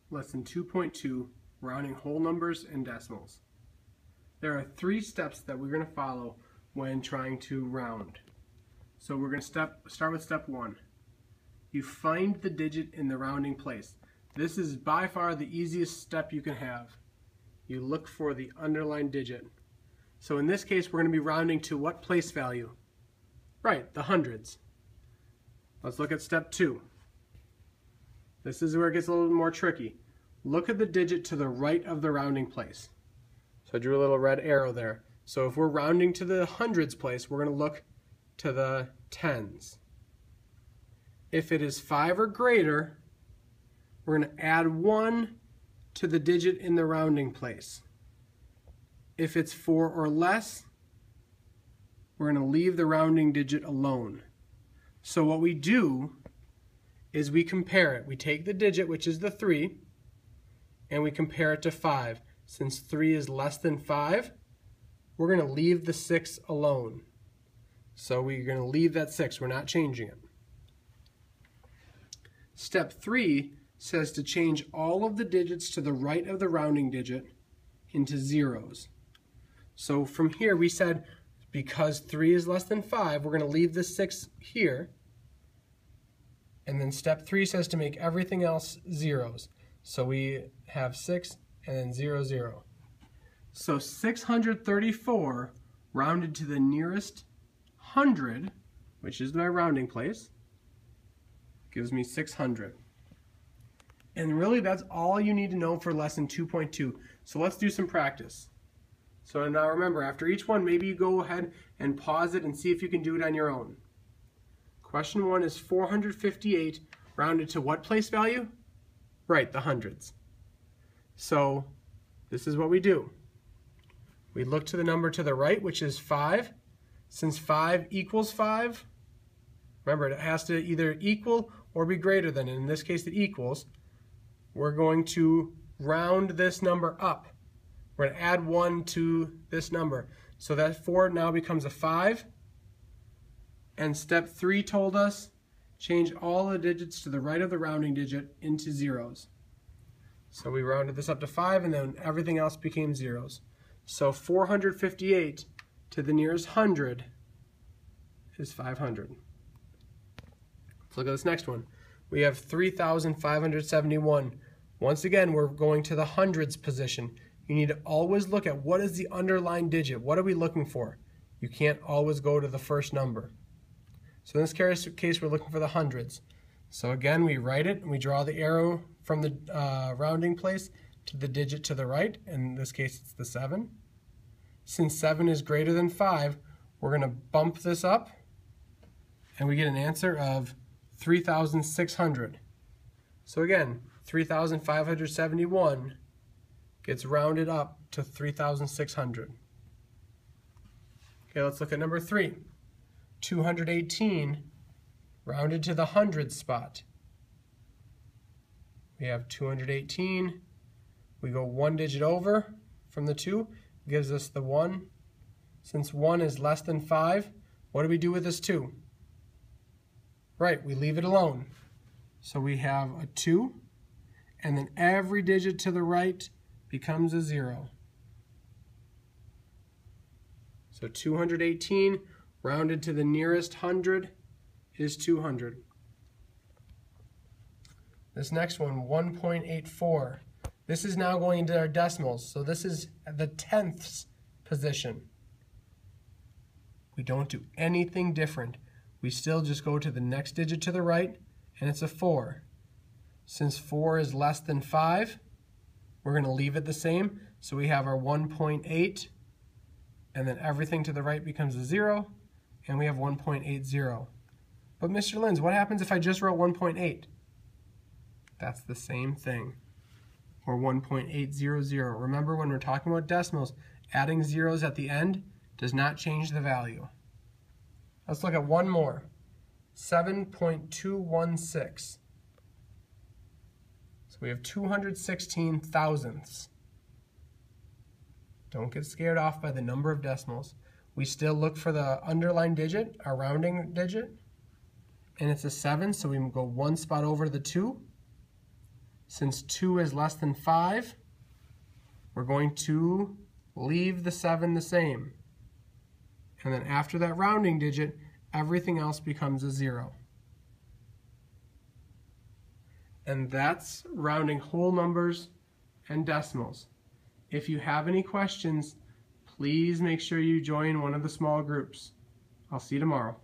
Lesson 2.2, rounding whole numbers and decimals. There are 3 steps that we're going to follow when trying to round. So we're going to start with step 1. You find the digit in the rounding place. This is by far the easiest step you can have. You look for the underlined digit. So in this case, we're going to be rounding to what place value? Right, the hundreds. Let's look at step 2. This is where it gets a little more tricky. Look at the digit to the right of the rounding place. So I drew a little red arrow there. So if we're rounding to the hundreds place, we're going to look to the tens. If it is 5 or greater, we're going to add 1 to the digit in the rounding place. If it's 4 or less, we're going to leave the rounding digit alone. So what we do is we compare it. We take the digit, which is the 3, and we compare it to 5. Since 3 is less than 5, we're going to leave the 6 alone. So we're going to leave that 6. We're not changing it. Step 3 says to change all of the digits to the right of the rounding digit into zeros. So from here we said because 3 is less than 5, we're going to leave the 6 here. And then step 3 says to make everything else zeros. So we have 6 and then 0, 0. So 634 rounded to the nearest 100, which is my rounding place, gives me 600. And really that's all you need to know for lesson 2.2. So let's do some practice. So now remember, after each one, maybe you go ahead and pause it and see if you can do it on your own. Question 1 is 458 rounded to what place value? Right, the hundreds. So this is what we do. We look to the number to the right, which is 5. Since 5 equals 5, remember it has to either equal or be greater than, and in this case it equals. We're going to round this number up. We're going to add 1 to this number. So that 4 now becomes a 5. And step 3 told us change all the digits to the right of the rounding digit into zeros. So we rounded this up to 5 and then everything else became zeros. So 458 to the nearest 100 is 500. Let's look at this next one. We have 3,571. Once again, we're going to the hundreds position. You need to always look at what is the underlined digit. What are we looking for? You can't always go to the first number. So in this case, we're looking for the hundreds. So again, we write it and we draw the arrow from the rounding place to the digit to the right. In this case, it's the 7. Since 7 is greater than 5, we're going to bump this up and we get an answer of 3,600. So again, 3,571 gets rounded up to 3,600. Okay, let's look at number 3. 218 rounded to the hundreds spot. We have 218. We go 1 digit over from the 2, gives us the 1. Since 1 is less than 5, what do we do with this 2? Right, we leave it alone. So we have a 2, and then every digit to the right becomes a 0. So 218 rounded to the nearest 100 is 200. This next one, 1.84. This is now going into our decimals, so this is the tenths position. We don't do anything different. We still just go to the next digit to the right, and it's a 4. Since 4 is less than 5, we're going to leave it the same. So we have our 1.8, and then everything to the right becomes a 0, and we have 1.80. But Mr. Linz, what happens if I just wrote 1.8? That's the same thing. Or 1.800. Remember, when we're talking about decimals, adding zeros at the end does not change the value. Let's look at one more. 7.216. So we have 216 thousandths. Don't get scared off by the number of decimals. We still look for the underlined digit, our rounding digit, and it's a 7, so we go 1 spot over the 2. since 2 is less than 5, we're going to leave the 7 the same. And then after that rounding digit, everything else becomes a 0. And that's rounding whole numbers and decimals. If you have any questions, please make sure you join one of the small groups. I'll see you tomorrow.